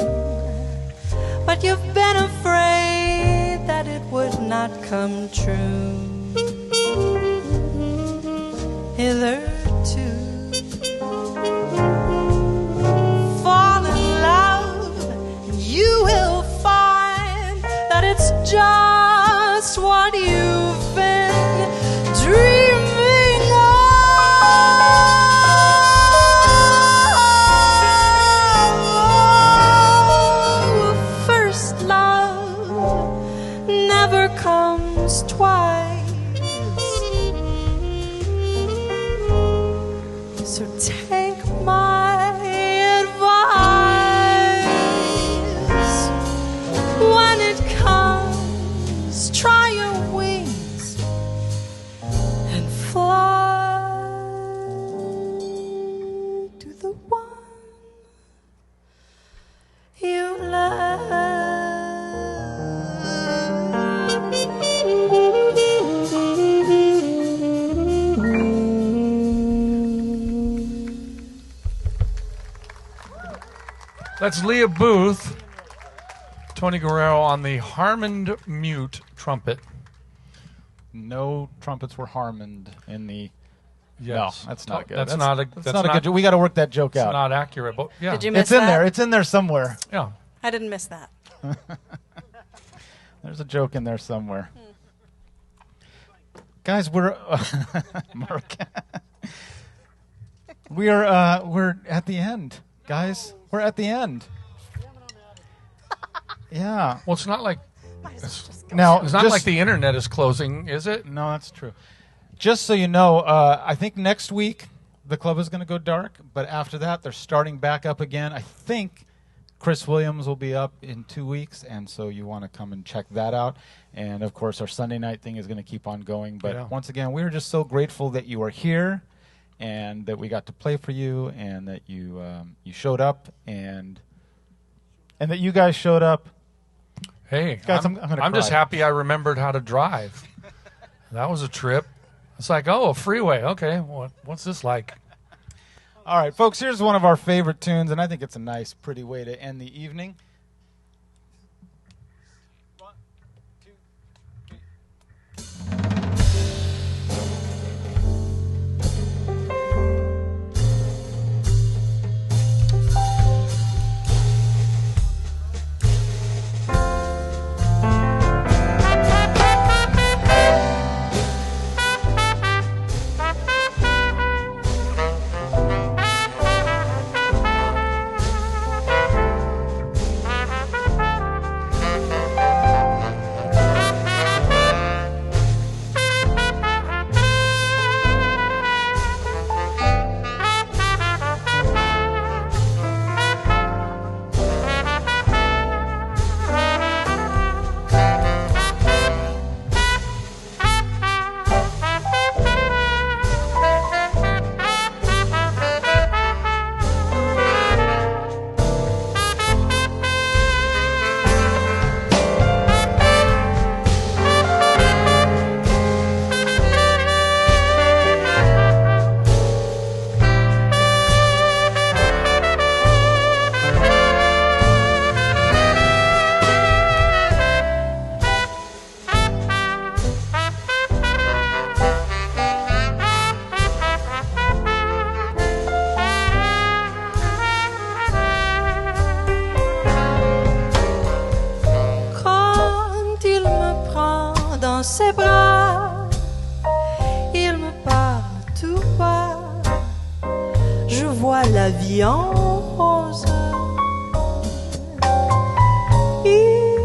but you've been afraid that it would not come true, hitherto, fall in love, and you will find that it's just what you've been dreaming of. First love never comes twice, so take my advice. When it comes, try your wings and fly to the one you That's Lia Booth, Tony Guerrero on the Harmond mute trumpet. No trumpets were harmoned in the. Yes. No, that's not good. That's not a good joke. We got to work that joke It's out. not accurate, but yeah. Did you miss It's in that? there. It's in there somewhere. Yeah. I didn't miss that. There's a joke in there somewhere. Guys, we're Mark. we're at the end, guys. We're at the end. Yeah. Well, it's not like Now, it's not just- like the internet is closing, is it? No, that's true. Just so you know, I think next week the club is going to go dark, but after that they're starting back up again. I think Chris Williams will be up in 2 weeks, and so you want to come and check that out. And of course, our Sunday night thing is going to keep on going. But Yeah. once again, we are just so grateful that you are here, and that we got to play for you, and that you you showed up, and that you guys showed up. Hey, Guys, I'm I'm gonna just cry. happy I remembered how to drive. That was a trip. It's like, oh, a freeway. Okay, what's this like? All right, folks, here's one of our favorite tunes, and I think it's a nice, pretty way to end the evening. 1, 2, 3. dans ses bras, il me parle tout bas, je vois la vie en rose. Il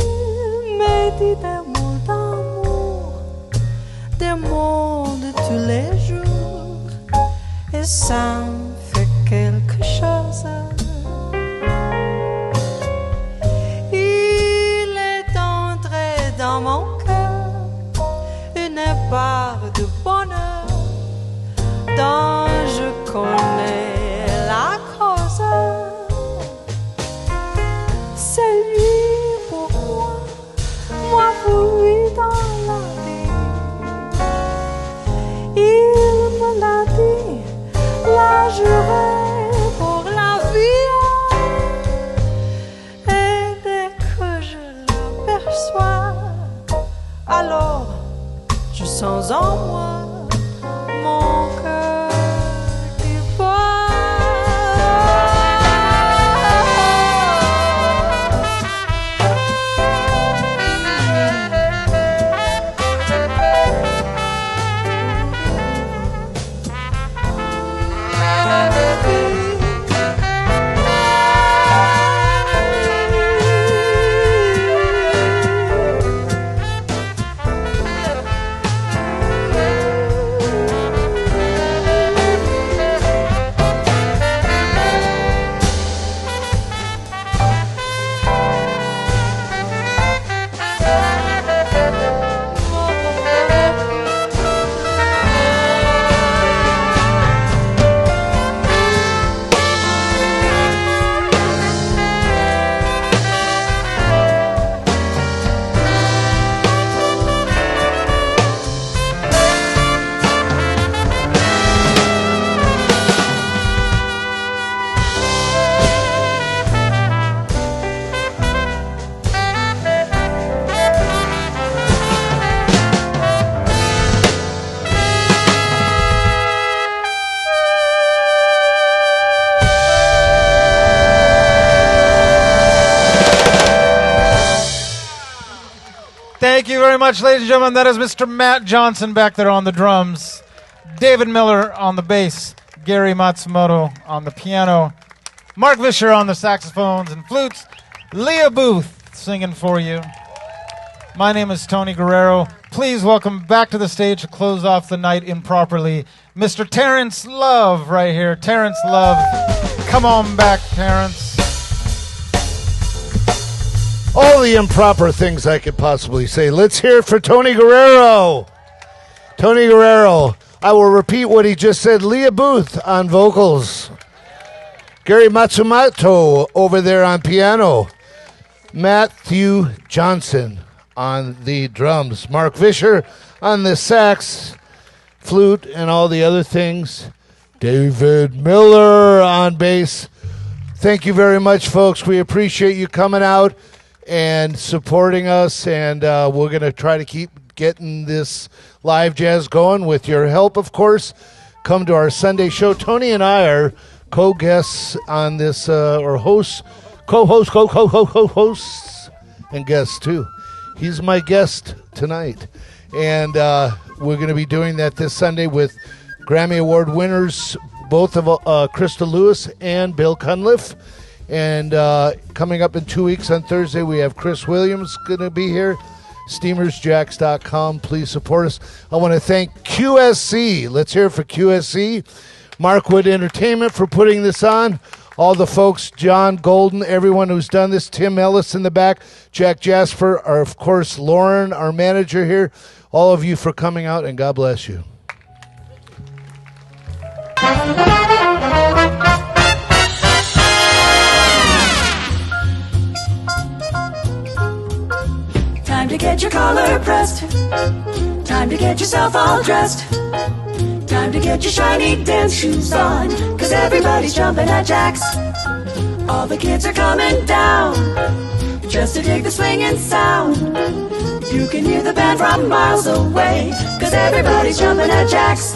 me dit des mots d'amour, des mots de tous les jours, et ça me fait quelque chose. Il est entré dans mon cœur une part de bonheur dont je connais la cause. C'est lui pour moi pour lui dans la vie. Il me l'a dit, l'a juré sans en moi mon cœur Thank you very much, ladies and gentlemen. That is Mr. Matt Johnson back there on the drums, David Miller on the bass, Gary Matsumoto on the piano, Mark Visher on the saxophones and flutes, Lia Booth singing for you. My name is Tony Guerrero. Please welcome back to the stage to close off the night improperly, Mr. Terence Love right here. Terence Love. Come on back, Terence. All the improper things I could possibly say. Let's hear it for Tony Guerrero. Tony Guerrero. I will repeat what he just said. Lia Booth on vocals. Gary Matsumoto over there on piano. Matthew Johnson on the drums. Mark Visher on the sax, flute, and all the other things. David Miller on bass. Thank you very much, folks. We appreciate you coming out and supporting us, and we're going to try to keep getting this live jazz going with your help, of course. Come to our Sunday show. Tony and I are co-guests on this, or hosts, co-hosts, and guests too. He's my guest tonight, and we're going to be doing that this Sunday with Grammy Award winners, both of Krista Lewis and Bill Cunliffe. And coming up in 2 weeks on Thursday, we have Chris Williams going to be here. SteamersJax.com. Please support us. I want to thank QSC. Let's hear it for QSC. Markwood Entertainment for putting this on. All the folks, John Golden, everyone who's done this. Tim Ellis in the back. Jack Jasper, our, of course, Lauren, our manager here. All of you for coming out, and God bless you. Time to get your collar pressed. Time to get yourself all dressed. Time to get your shiny dance shoes on, 'cause everybody's jumping at Jax. All the kids are coming down just to dig the swinging sound. You can hear the band from miles away, 'cause everybody's jumping at Jax.